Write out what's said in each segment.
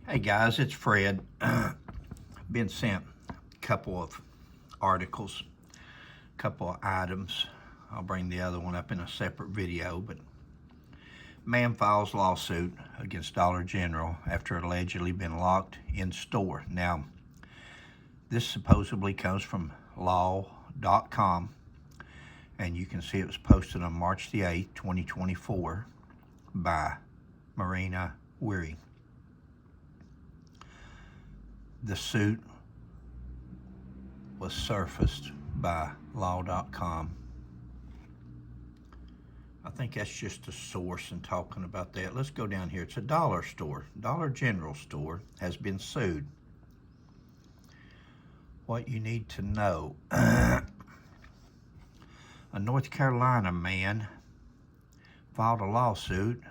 Hey guys, it's Fred. Been sent a couple of articles, a couple of items. I'll bring the other one up in a separate video, but man files lawsuit against Dollar General after allegedly been locked in store. Now, this supposedly comes from law.com, and you can see it was posted on March the 8th, 2024 by Marina Weary. The suit was surfaced by law.com. I think that's just a source in talking about that. Let's go down here. It's a dollar store. Dollar General store has been sued. What you need to know. A North Carolina man filed a lawsuit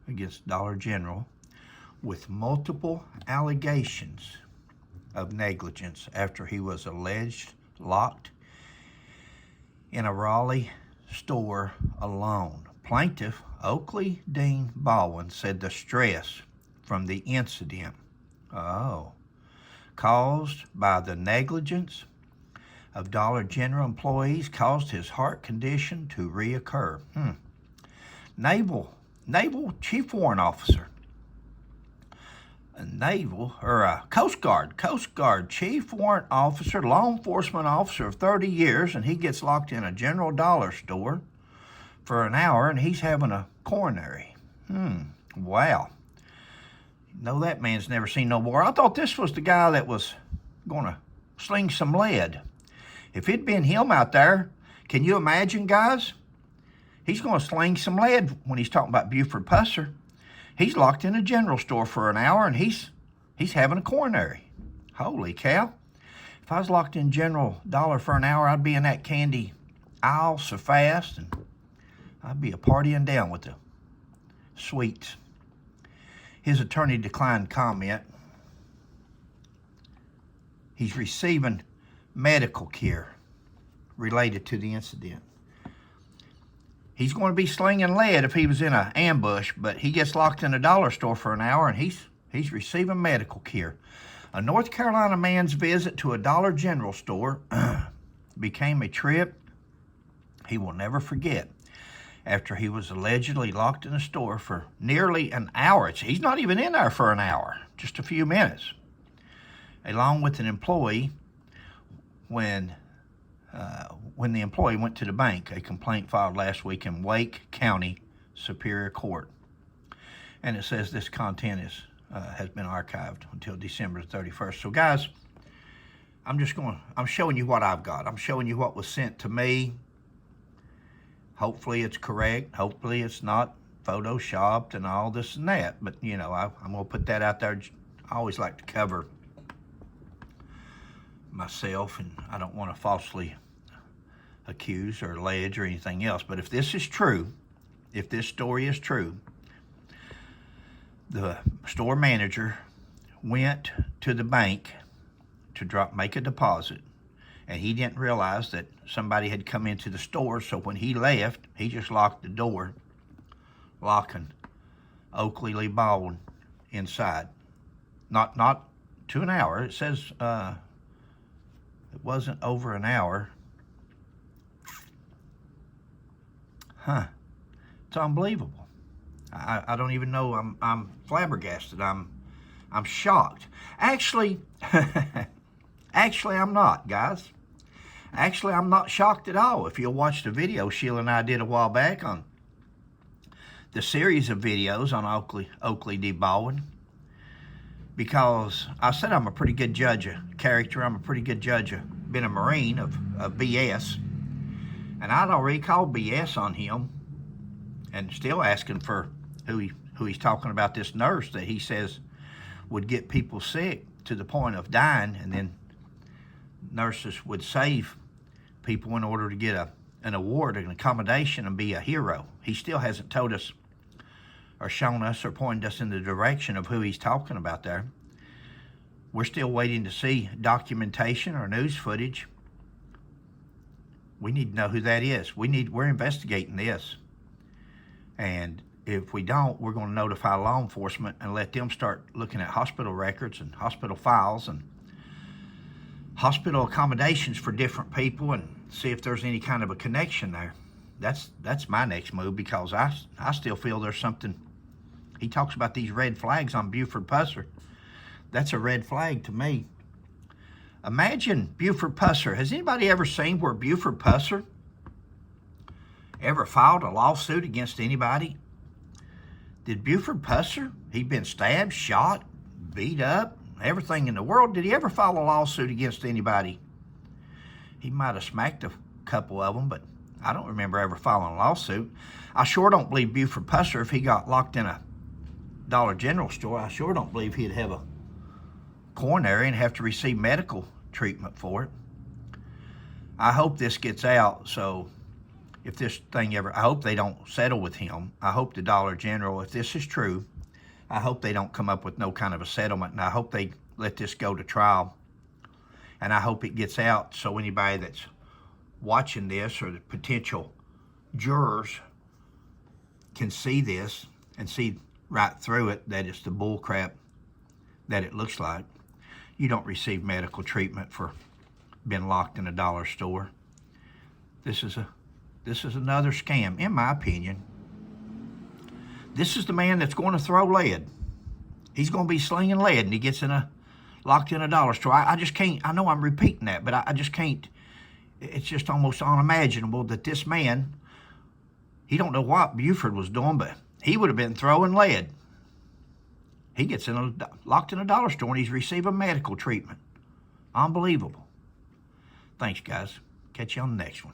against Dollar General with multiple allegations of negligence after he was alleged locked in a Raleigh store alone. Plaintiff Oakley Dean Baldwin said the stress from the incident caused by the negligence of Dollar General employees caused his heart condition to reoccur. Naval Chief Warrant Officer, Coast Guard Chief Warrant Officer, law enforcement officer of 30 years, and he gets locked in a General Dollar store for an hour, and he's having a coronary. Wow. No, that man's never seen no war. I thought this was the guy that was going to sling some lead. If it'd been him out there, can you imagine, guys? He's going to sling some lead when he's talking about Buford Pusser. He's locked in a general store for an hour, and he's having a coronary. Holy cow. If I was locked in General Dollar for an hour, I'd be in that candy aisle so fast, and I'd be a partying down with the sweets. His attorney declined comment. He's receiving medical care related to the incident. He's going to be slinging lead if he was in an ambush, but he gets locked in a dollar store for an hour, and he's receiving medical care. A North Carolina man's visit to a Dollar General store became a trip he will never forget after he was allegedly locked in a store for nearly an hour. He's not even in there for an hour, just a few minutes, along with an employee when the employee went to the bank. A complaint filed last week in Wake County Superior Court. And it says this content has been archived until December 31st. So guys, I'm showing you what I've got. I'm showing you what was sent to me. Hopefully it's correct. Hopefully it's not photoshopped and all this and that. But, you know, I'm going to put that out there. I always like to cover myself, and I don't want to falsely accuse or allege or anything else. But if this is true, if this story is true, the store manager went to the bank to make a deposit, and he didn't realize that somebody had come into the store. So when he left, he just locked the door, locking Oakley Lee Baldwin inside. Not to an hour. It says it wasn't over an hour. It's unbelievable. I don't even know. I'm flabbergasted. I'm shocked. Actually, I'm not, guys. Actually, I'm not shocked at all. If you'll watch the video Sheila and I did a while back on the series of videos on Oakley D. Baldwin, because I said I'm a pretty good judge of character. I'm a pretty good judge of being a Marine of BS. And I'd already called BS on him, and still asking for who he's talking about, this nurse that he says would get people sick to the point of dying, and then nurses would save people in order to get an award, an accommodation, and be a hero. He still hasn't told us or shown us or pointed us in the direction of who he's talking about there. We're still waiting to see documentation or news footage. We need to know who that is. We're investigating this. And if we don't, we're going to notify law enforcement and let them start looking at hospital records and hospital files and hospital accommodations for different people and see if there's any kind of a connection there. That's my next move, because I still feel there's something. He talks about these red flags on Buford Pusser. That's a red flag to me. Imagine Buford Pusser. Has anybody ever seen where Buford Pusser ever filed a lawsuit against anybody? Did Buford Pusser, he'd been stabbed, shot, beat up, everything in the world. Did he ever file a lawsuit against anybody? He might have smacked a couple of them, but I don't remember ever filing a lawsuit. I sure don't believe Buford Pusser, if he got locked in a Dollar General store, I sure don't believe he'd have a coronary and have to receive medical treatment for it. I hope this gets out, so if this thing ever, I hope they don't settle with him. I hope the Dollar General, if this is true, I hope they don't come up with no kind of a settlement, and I hope they let this go to trial. And I hope it gets out so anybody that's watching this, or the potential jurors, can see this and see right through it that it's the bull crap that it looks like. You don't receive medical treatment for being locked in a dollar store. This is another scam, in my opinion. This is the man that's going to throw lead. He's going to be slinging lead, and he gets locked in a dollar store. I just can't. I know I'm repeating that, but I just can't. It's just almost unimaginable that this man, he don't know what Buford was doing, but he would have been throwing lead. He gets locked in a dollar store, and he's receiving medical treatment. Unbelievable. Thanks, guys. Catch you on the next one.